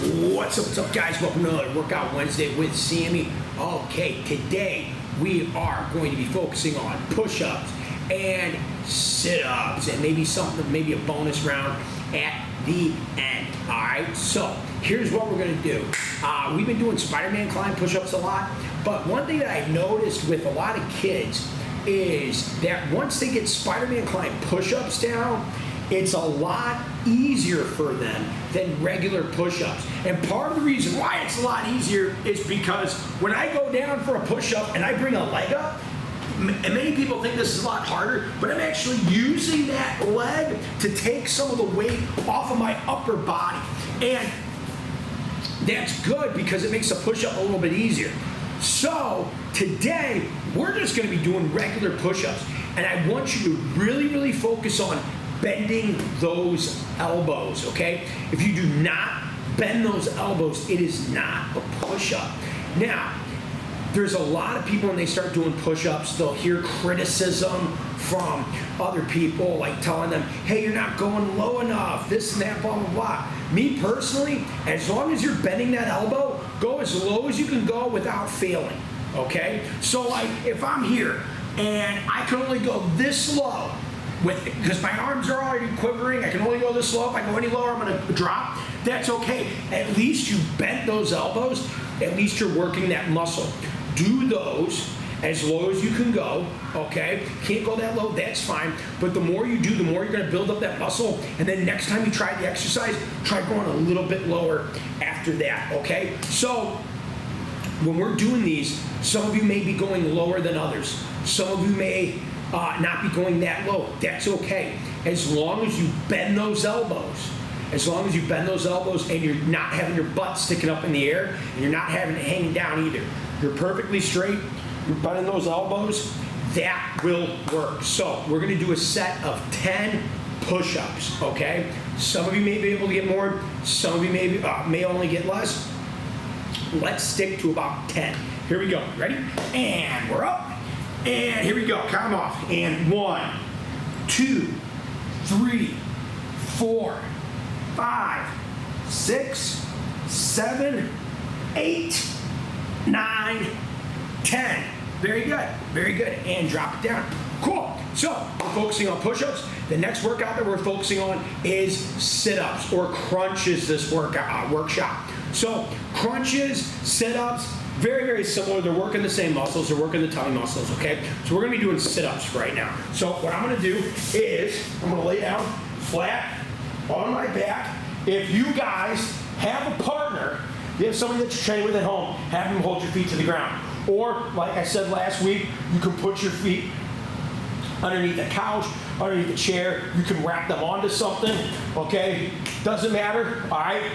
What's up, guys? Welcome to another Workout Wednesday with Sammy. Okay, today we are going to be focusing on push-ups and sit-ups and maybe a bonus round at the end. All right, so here's what we're going to do. We've been doing Spider-Man climb push-ups a lot, but one thing that I noticed with a lot of kids is that once they get Spider-Man climb push-ups down, it's a lot easier for them than regular push-ups. And part of the reason why it's a lot easier is because when I go down for a push-up and I bring a leg up, and many people think this is a lot harder, but I'm actually using that leg to take some of the weight off of my upper body. And that's good because it makes a push-up a little bit easier. So today, we're just gonna be doing regular push-ups. And I want you to really focus on bending those elbows, okay? If you do not bend those elbows, it is not a push-up. Now, there's a lot of people when they start doing push-ups, they'll hear criticism from other people, like telling them, hey, you're not going low enough, this and that, blah, blah, blah. Me personally, as long as you're bending that elbow, go as low as you can go without failing, okay? So like, if I'm here and I can only go this low, because my arms are already quivering, I can only go this low. If I go any lower, I'm gonna drop. That's okay. At least you bent those elbows. At least you're working that muscle. Do those as low as you can go, okay? Can't go that low, that's fine. But the more you do, the more you're gonna build up that muscle. And then next time you try the exercise, try going a little bit lower after that, okay? So when we're doing these, some of you may be going lower than others. Some of you may not be going that low. That's okay. As long as you bend those elbows, and you're not having your butt sticking up in the air, and you're not having it hanging down either. You're perfectly straight, you're bending those elbows, that will work. So we're gonna do a set of 10 push-ups, okay? Some of you may be able to get more, some of you may only get less. Let's stick to about 10. Here we go, ready? And we're up. And here we go, count them off. And 1, 2, 3, 4, 5, 6, 7, 8, 9, 10. Very good, very good. And drop it down. Cool. So we're focusing on push-ups. The next workout that we're focusing on is sit-ups or crunches this workshop. So crunches, sit-ups, very similar. They're working the same muscles. They're working the tummy muscles, okay? So we're gonna be doing sit-ups right now. So what I'm gonna do is I'm gonna lay down flat on my back. If you guys have a partner, you have somebody that you're training with at home, have them hold your feet to the ground. Or, like I said last week, you can put your feet underneath the couch, underneath the chair. You can wrap them onto something, okay? Doesn't matter, all right?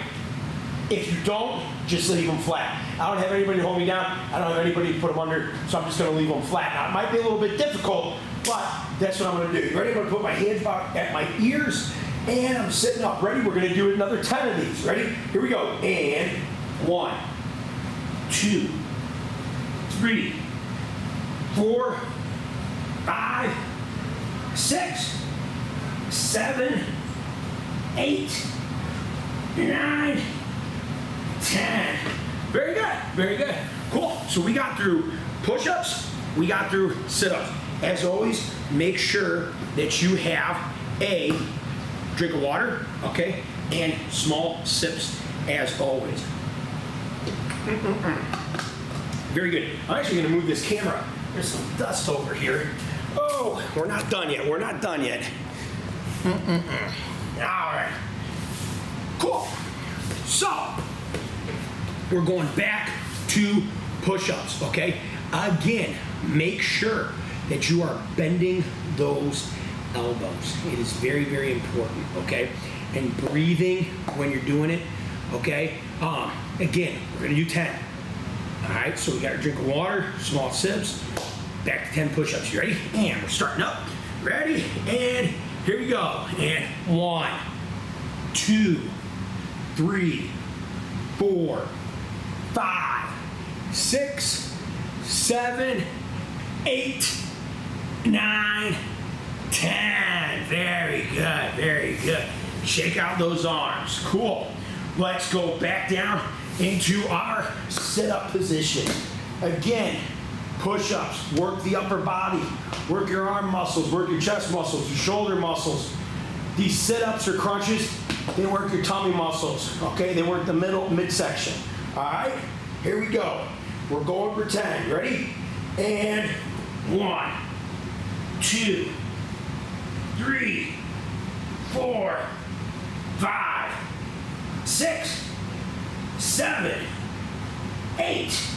If you don't, just leave them flat. I don't have anybody to hold me down. I don't have anybody to put them under, so I'm just gonna leave them flat. Now, it might be a little bit difficult, but that's what I'm gonna do. You ready? I'm gonna put my hands back at my ears, and I'm sitting up. Ready? We're gonna do another 10 of these. Ready? Here we go. And 1, 2, 3, 4, 5, 6, 7, 8, 9, 10. Very good, very good. Cool. So we got through push-ups, we got through sit-ups. As always, make sure that you have a drink of water, okay, and small sips as always. Very good. I'm actually gonna move this camera. There's some dust over here. Oh, we're not done yet. We're not done yet. All right. Cool. So, we're going back to push-ups, okay? Again, make sure that you are bending those elbows. It is very important, okay? And breathing when you're doing it, okay? Again, we're gonna do 10. All right, so we got our drink of water, small sips, back to 10 push-ups. You ready? And we're starting up. Ready? And here we go. And 1, 2, 3, 4, 5, 6, 7, 8, 9, 10. Very good, very good. Shake out those arms. Cool. let's go back down into our sit-up position. Again, push-ups, work the upper body, work your arm muscles, work your chest muscles, your shoulder muscles. These sit-ups or crunches, they work your tummy muscles, okay? They work the midsection, all right? Here we go. We're going for 10, ready? And 1, 2, 3, 4, 5, 6, 7, 8,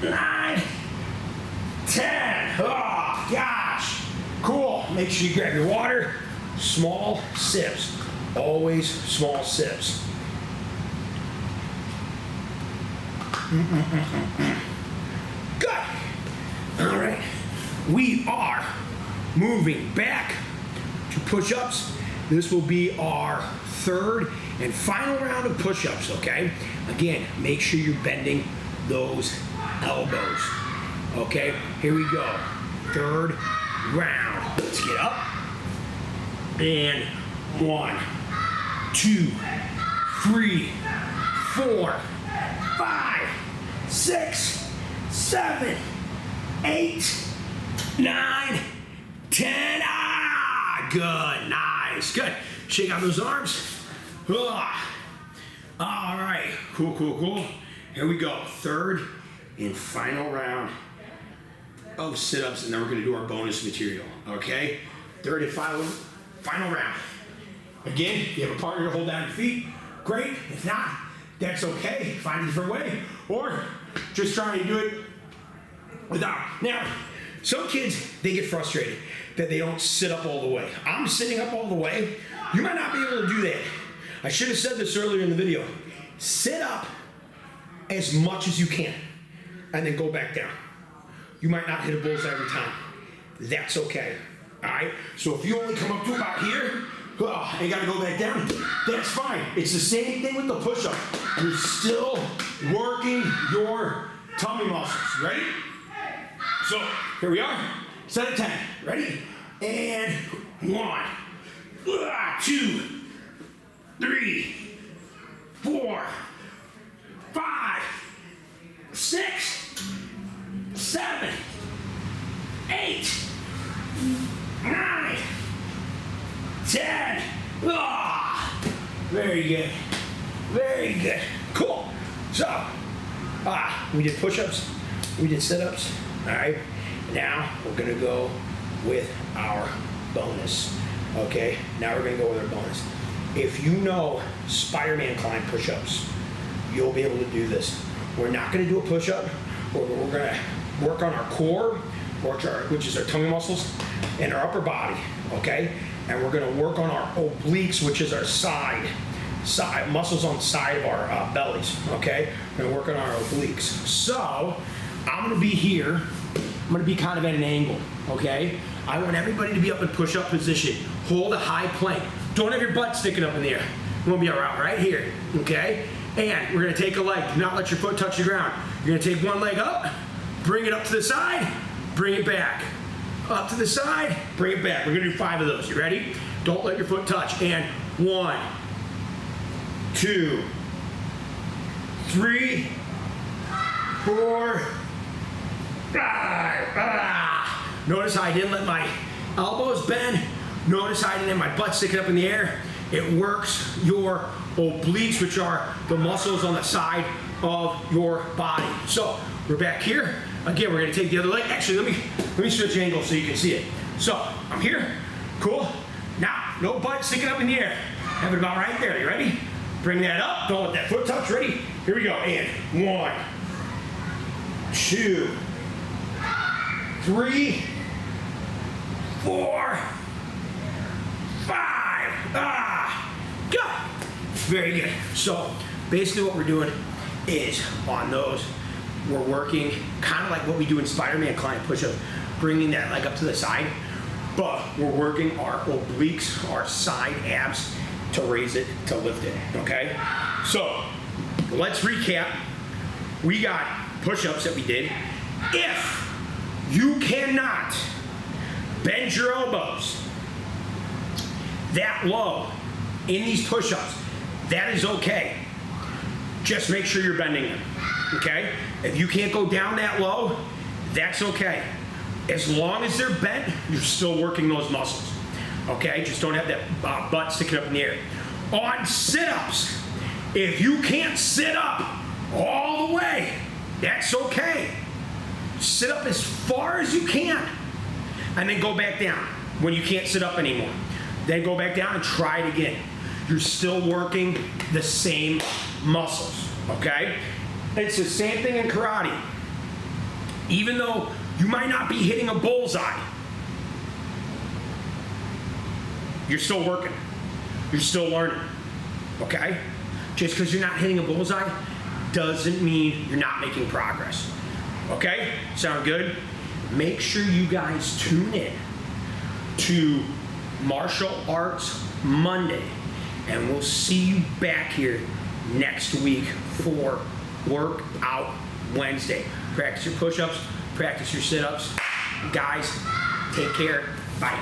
9, 10. Oh, gosh. Cool. Make sure you grab your water. Small sips. Always small sips. Good. All right. We are moving back to push-ups. This will be our third and final round of push-ups, okay? Again, make sure you're bending those elbows. Okay, here we go. Third round. Let's get up. And 1, 2, 3, 4, 5, 6, 7, 8, 9, 10. Ah, good, nice, good. Shake out those arms. Ah. All right, cool, cool, cool. Here we go. Third and final round of sit-ups, and then we're gonna do our bonus material, okay? Third and final round. Again, if you have a partner to hold down your feet, great. If not, that's okay. Find a different way, or just try and do it without. Now, some kids, they get frustrated that they don't sit up all the way. I'm sitting up all the way. You might not be able to do that. I should have said this earlier in the video. Sit up as much as you can, and then go back down. You might not hit a bullseye every time. That's okay, all right? So if you only come up to about here, and you gotta go back down, that's fine. It's the same thing with the push-up. You're still working your tummy muscles, ready? So, here we are, set at 10, ready? And 1, 2, 3, 4, 5, 6, 7, 8, 9, 10. Ah, very good. Very good. Cool. So, we did push-ups, we did sit-ups. All right. Now we're gonna go with our bonus. Okay. Now we're gonna go with our bonus. If you know Spider-Man climb push-ups, you'll be able to do this. We're not gonna do a push-up. We're gonna work on our core, which is our tummy muscles, and our upper body, okay? And we're gonna work on our obliques, which is our side muscles on the side of our bellies, okay? We're gonna work on our obliques. So, I'm gonna be here. I'm gonna be kind of at an angle, okay? I want everybody to be up in push-up position. Hold a high plank. Don't have your butt sticking up in the air. You wanna be around right here, okay? And we're gonna take a leg. Do not let your foot touch the ground. You're gonna take one leg up, bring it up to the side, bring it back. Up to the side, bring it back. We're gonna do 5 of those. You ready? Don't let your foot touch. And 1, 2, 3, 4, 5. Notice how I didn't let my elbows bend. Notice how I didn't have my butt sticking up in the air. It works your obliques, which are the muscles on the side of your body. So we're back here. Again, we're gonna take the other leg. Actually, let me switch angles so you can see it. So I'm here. Cool. Now, no butt sticking up in the air. Have it about right there. You ready? Bring that up. Don't let that foot touch. Ready? Here we go. And 1, 2, 3, 4, 5. Good. Very good. So basically what we're doing is on those, we're working kind of like what we do in Spider-Man climb push-ups, bringing that leg up to the side, but we're working our obliques, our side abs to raise it, to lift it, okay? So let's recap. We got push-ups that we did. If you cannot bend your elbows that low in these push-ups, that is okay. Just make sure you're bending them, okay? If you can't go down that low, that's okay. As long as they're bent, you're still working those muscles, okay? Just don't have that butt sticking up in the air. On sit-ups, if you can't sit up all the way, that's okay. Sit up as far as you can, and then go back down when you can't sit up anymore. Then go back down and try it again. You're still working the same muscles, okay? It's the same thing in karate. Even though you might not be hitting a bullseye, you're still working. You're still learning, okay? Just because you're not hitting a bullseye doesn't mean you're not making progress, okay? Sound good? Make sure you guys tune in to Martial Arts Monday, and we'll see you back here next week for Workout Wednesday. Practice your push-ups, practice your sit-ups. Guys, take care. Bye.